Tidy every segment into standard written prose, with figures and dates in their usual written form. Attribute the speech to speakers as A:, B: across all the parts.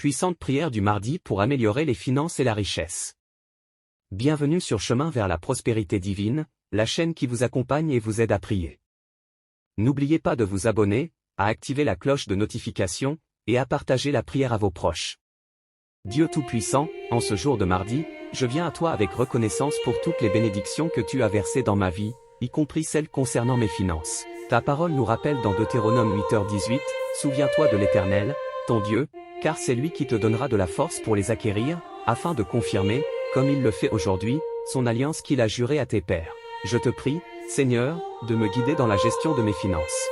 A: puissante prière du mardi pour améliorer les finances et la richesse. Bienvenue sur Chemin vers la prospérité divine, la chaîne qui vous accompagne et vous aide à prier. N'oubliez pas de vous abonner, à activer la cloche de notification, et à partager la prière à vos proches. Dieu Tout-Puissant, en ce jour de mardi, je viens à toi avec reconnaissance pour toutes les bénédictions que tu as versées dans ma vie, y compris celles concernant mes finances. Ta parole nous rappelle dans Deutéronome 8h18, « Souviens-toi de l'Éternel, ton Dieu, car c'est lui qui te donnera de la force pour les acquérir, afin de confirmer, comme il le fait aujourd'hui, son alliance qu'il a jurée à tes pères. Je te prie, Seigneur, de me guider dans la gestion de mes finances.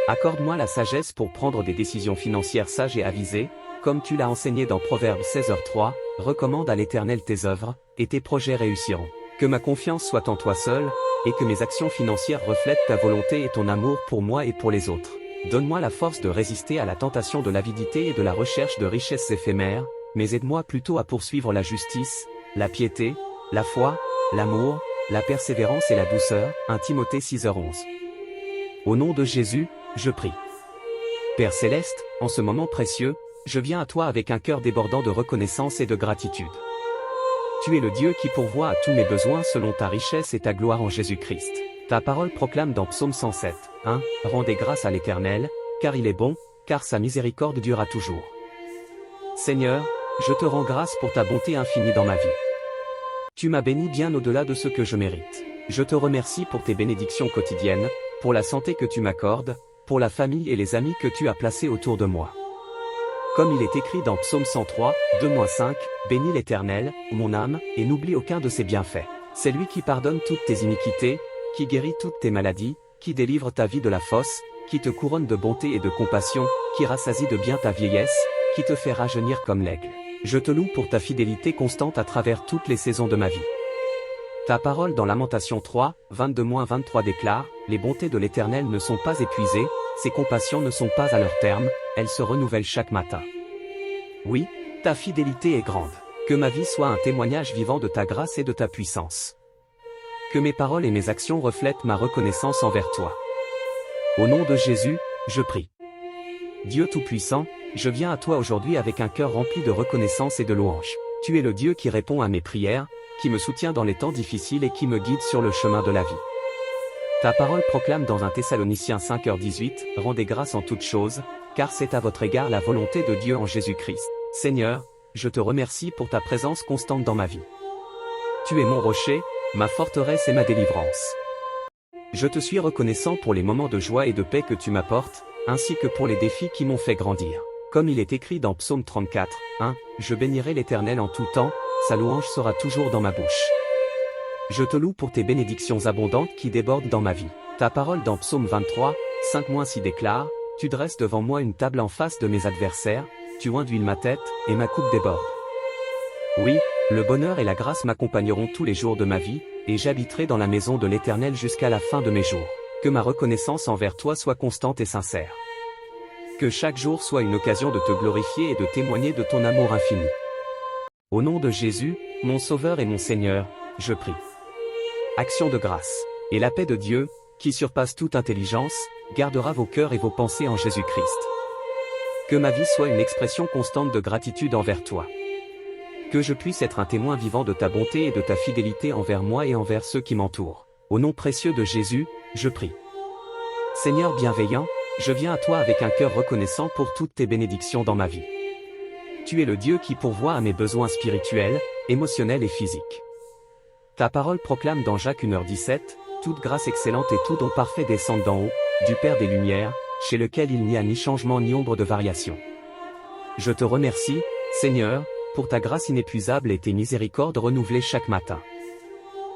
A: Accorde-moi la sagesse pour prendre des décisions financières sages et avisées, comme tu l'as enseigné dans Proverbes 16h3, recommande à l'Éternel tes œuvres, et tes projets réussiront. Que ma confiance soit en toi seul, et que mes actions financières reflètent ta volonté et ton amour pour moi et pour les autres. Donne-moi la force de résister à la tentation de l'avidité et de la recherche de richesses éphémères, mais aide-moi plutôt à poursuivre la justice, la piété, la foi, l'amour, la persévérance et la douceur. 1 Timothée 6h11. Au nom de Jésus, je prie. Père Céleste, en ce moment précieux, je viens à toi avec un cœur débordant de reconnaissance et de gratitude. Tu es le Dieu qui pourvoit à tous mes besoins selon ta richesse et ta gloire en Jésus-Christ. Ta parole proclame dans Psaume 107, 1, « Rendez grâce à l'Éternel, car il est bon, car sa miséricorde durera toujours. » Seigneur, je te rends grâce pour ta bonté infinie dans ma vie. Tu m'as béni bien au-delà de ce que je mérite. Je te remercie pour tes bénédictions quotidiennes, pour la santé que tu m'accordes, pour la famille et les amis que tu as placés autour de moi. Comme il est écrit dans Psaume 103, 2-5, « Bénis l'Éternel, mon âme, et n'oublie aucun de ses bienfaits. C'est lui qui pardonne toutes tes iniquités, qui guérit toutes tes maladies, qui délivre ta vie de la fosse, qui te couronne de bonté et de compassion, qui rassasie de bien ta vieillesse, qui te fait rajeunir comme l'aigle. Je te loue pour ta fidélité constante à travers toutes les saisons de ma vie. » Ta parole dans Lamentation 3, 22-23 déclare, « Les bontés de l'Éternel ne sont pas épuisées, ses compassions ne sont pas à leur terme, elles se renouvellent chaque matin. » Oui, ta fidélité est grande. Que ma vie soit un témoignage vivant de ta grâce et de ta puissance. Que mes paroles et mes actions reflètent ma reconnaissance envers toi. Au nom de Jésus, je prie. Dieu Tout-Puissant, je viens à toi aujourd'hui avec un cœur rempli de reconnaissance et de louange. Tu es le Dieu qui répond à mes prières, qui me soutient dans les temps difficiles et qui me guide sur le chemin de la vie. Ta parole proclame dans 1 Thessaloniciens 5h18, « Rendez grâce en toutes choses, car c'est à votre égard la volonté de Dieu en Jésus-Christ. » Seigneur, je te remercie pour ta présence constante dans ma vie. Tu es mon rocher, ma forteresse et ma délivrance. Je te suis reconnaissant pour les moments de joie et de paix que tu m'apportes, ainsi que pour les défis qui m'ont fait grandir. Comme il est écrit dans Psaume 34, 1, « Je bénirai l'Éternel en tout temps, sa louange sera toujours dans ma bouche. » Je te loue pour tes bénédictions abondantes qui débordent dans ma vie. Ta parole dans Psaume 23, 5-6 déclare, « Tu dresses devant moi une table en face de mes adversaires, tu oins d'huile ma tête, et ma coupe déborde. » Oui, le bonheur et la grâce m'accompagneront tous les jours de ma vie, et j'habiterai dans la maison de l'Éternel jusqu'à la fin de mes jours. Que ma reconnaissance envers toi soit constante et sincère. Que chaque jour soit une occasion de te glorifier et de témoigner de ton amour infini. Au nom de Jésus, mon Sauveur et mon Seigneur, je prie. Action de grâce. Et la paix de Dieu, qui surpasse toute intelligence, gardera vos cœurs et vos pensées en Jésus-Christ. Que ma vie soit une expression constante de gratitude envers toi. Que je puisse être un témoin vivant de ta bonté et de ta fidélité envers moi et envers ceux qui m'entourent. Au nom précieux de Jésus, je prie. Seigneur bienveillant, je viens à toi avec un cœur reconnaissant pour toutes tes bénédictions dans ma vie. Tu es le Dieu qui pourvoit à mes besoins spirituels, émotionnels et physiques. Ta parole proclame dans Jacques 1h17, « Toute grâce excellente et tout don parfait descendent d'en haut, du Père des Lumières, chez lequel il n'y a ni changement ni ombre de variation. » Je te remercie, Seigneur, pour ta grâce inépuisable et tes miséricordes renouvelées chaque matin.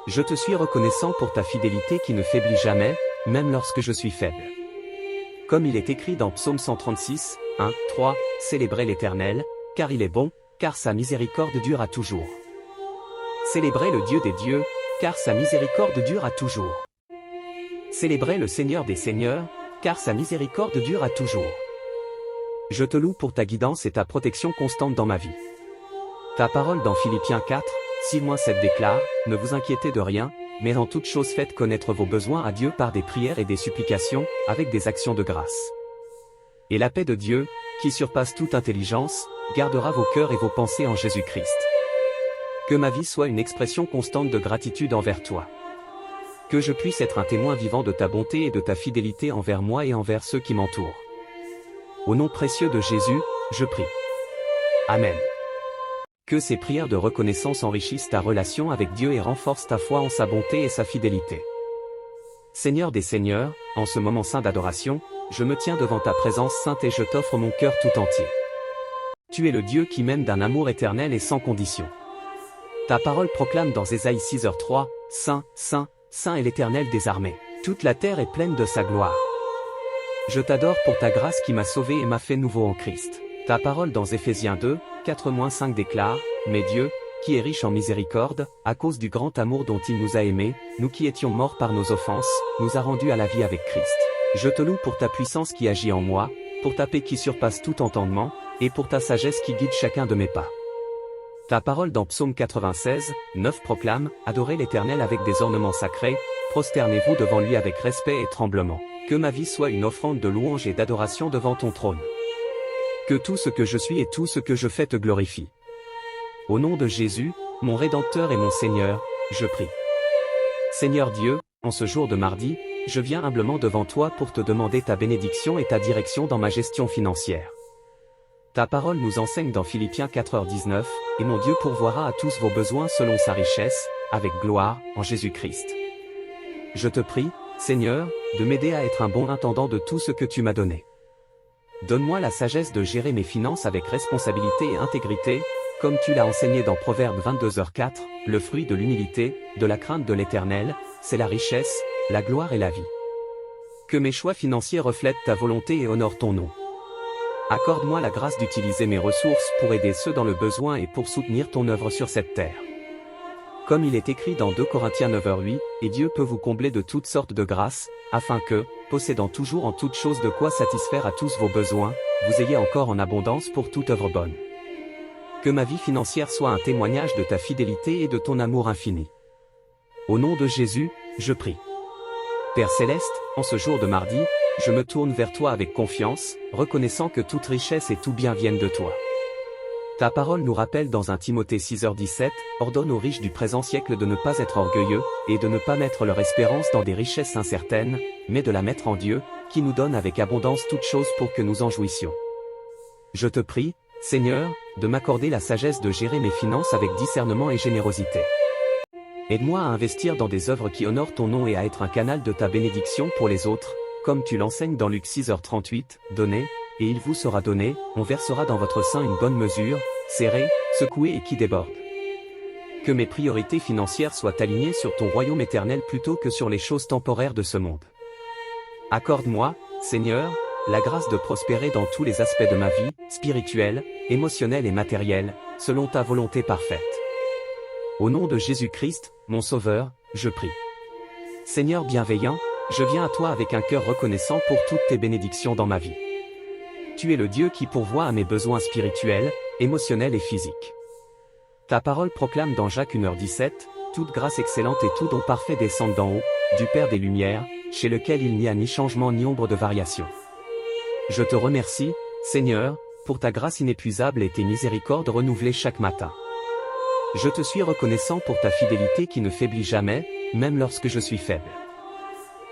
A: Je te suis reconnaissant pour ta fidélité qui ne faiblit jamais, même lorsque je suis faible. Comme il est écrit dans Psaume 136, 1-3, « Célébrez l'Éternel, car il est bon, car sa miséricorde dure à toujours. » Célébrez le Dieu des dieux, car sa miséricorde dure à toujours. Célébrez le Seigneur des seigneurs, car sa miséricorde dure à toujours. Je te loue pour ta guidance et ta protection constante dans ma vie. Ta parole dans Philippiens 4, 6-7 déclare, « Ne vous inquiétez de rien, mais en toute chose faites connaître vos besoins à Dieu par des prières et des supplications, avec des actions de grâce. Et la paix de Dieu, qui surpasse toute intelligence, gardera vos cœurs et vos pensées en Jésus-Christ. Que ma vie soit une expression constante de gratitude envers toi. Que je puisse être un témoin vivant de ta bonté et de ta fidélité envers moi et envers ceux qui m'entourent. Au nom précieux de Jésus, je prie. Amen. Que ces prières de reconnaissance enrichissent ta relation avec Dieu et renforcent ta foi en sa bonté et sa fidélité. Seigneur des Seigneurs, en ce moment saint d'adoration, je me tiens devant ta présence sainte et je t'offre mon cœur tout entier. Tu es le Dieu qui m'aime d'un amour éternel et sans condition. Ta parole proclame dans Ésaïe 6h3, « Saint, Saint, Saint est l'Éternel des armées. Toute la terre est pleine de sa gloire. » Je t'adore pour ta grâce qui m'a sauvé et m'a fait nouveau en Christ. Ta parole dans Éphésiens 2, 4-5 déclare, « Mais Dieu, qui est riche en miséricorde, à cause du grand amour dont il nous a aimés, nous qui étions morts par nos offenses, nous a rendus à la vie avec Christ. Je te loue pour ta puissance qui agit en moi, pour ta paix qui surpasse tout entendement, et pour ta sagesse qui guide chacun de mes pas. » Ta parole dans Psaume 96, 9 proclame, « Adorez l'Éternel avec des ornements sacrés, prosternez-vous devant lui avec respect et tremblement. Que ma vie soit une offrande de louange et d'adoration devant ton trône. Que tout ce que je suis et tout ce que je fais te glorifie. Au nom de Jésus, mon Rédempteur et mon Seigneur, je prie. Seigneur Dieu, en ce jour de mardi, je viens humblement devant toi pour te demander ta bénédiction et ta direction dans ma gestion financière. Ta parole nous enseigne dans Philippiens 4h19, « Et mon Dieu pourvoira à tous vos besoins selon sa richesse, avec gloire, en Jésus-Christ. » Je te prie, Seigneur, de m'aider à être un bon intendant de tout ce que tu m'as donné. Donne-moi la sagesse de gérer mes finances avec responsabilité et intégrité, comme tu l'as enseigné dans Proverbes 22h4, le fruit de l'humilité, de la crainte de l'Éternel, c'est la richesse, la gloire et la vie. Que mes choix financiers reflètent ta volonté et honorent ton nom. Accorde-moi la grâce d'utiliser mes ressources pour aider ceux dans le besoin et pour soutenir ton œuvre sur cette terre. Comme il est écrit dans 2 Corinthiens 9h8, et Dieu peut vous combler de toutes sortes de grâces, afin que, possédant toujours en toutes choses de quoi satisfaire à tous vos besoins, vous ayez encore en abondance pour toute œuvre bonne. Que ma vie financière soit un témoignage de ta fidélité et de ton amour infini. Au nom de Jésus, je prie. Père Céleste, en ce jour de mardi, je me tourne vers toi avec confiance, reconnaissant que toute richesse et tout bien viennent de toi. Ta parole nous rappelle dans 1 Timothée 6h17, ordonne aux riches du présent siècle de ne pas être orgueilleux, et de ne pas mettre leur espérance dans des richesses incertaines, mais de la mettre en Dieu, qui nous donne avec abondance toutes choses pour que nous en jouissions. Je te prie, Seigneur, de m'accorder la sagesse de gérer mes finances avec discernement et générosité. Aide-moi à investir dans des œuvres qui honorent ton nom et à être un canal de ta bénédiction pour les autres, comme tu l'enseignes dans Luc 6h38, donnez, et il vous sera donné, on versera dans votre sein une bonne mesure, serrée, secouée et qui déborde. Que mes priorités financières soient alignées sur ton royaume éternel plutôt que sur les choses temporaires de ce monde. Accorde-moi, Seigneur, la grâce de prospérer dans tous les aspects de ma vie, spirituelle, émotionnelle et matérielle, selon ta volonté parfaite. Au nom de Jésus-Christ, mon Sauveur, je prie. Seigneur bienveillant, je viens à toi avec un cœur reconnaissant pour toutes tes bénédictions dans ma vie. Tu es le Dieu qui pourvoit à mes besoins spirituels, émotionnels et physiques. Ta parole proclame dans Jacques 1h17, « Toute grâce excellente et tout don parfait descendent d'en haut, du Père des Lumières, chez lequel il n'y a ni changement ni ombre de variation. » Je te remercie, Seigneur, pour ta grâce inépuisable et tes miséricordes renouvelées chaque matin. Je te suis reconnaissant pour ta fidélité qui ne faiblit jamais, même lorsque je suis faible.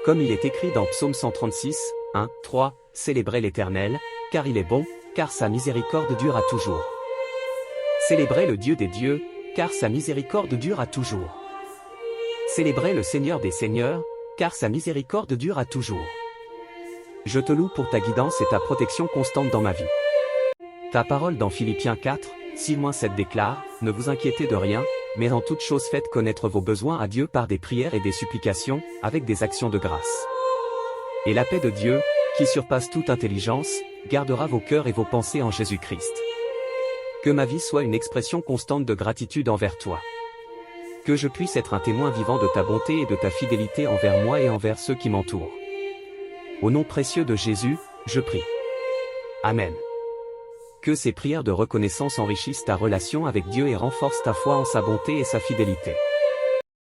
A: Comme il est écrit dans Psaume 136, 1, 3, « Célébrez l'Éternel, car il est bon, car sa miséricorde dure à toujours. » Célébrez le Dieu des dieux, car sa miséricorde dure à toujours. Célébrez le Seigneur des seigneurs, car sa miséricorde dure à toujours. Je te loue pour ta guidance et ta protection constante dans ma vie. Ta parole dans Philippiens 4, 6-7 déclare, « Ne vous inquiétez de rien, mais en toute chose faites connaître vos besoins à Dieu par des prières et des supplications, avec des actions de grâce. Et la paix de Dieu, qui surpasse toute intelligence, gardera vos cœurs et vos pensées en Jésus-Christ. » Que ma vie soit une expression constante de gratitude envers toi. Que je puisse être un témoin vivant de ta bonté et de ta fidélité envers moi et envers ceux qui m'entourent. Au nom précieux de Jésus, je prie. Amen. Que ces prières de reconnaissance enrichissent ta relation avec Dieu et renforcent ta foi en sa bonté et sa fidélité.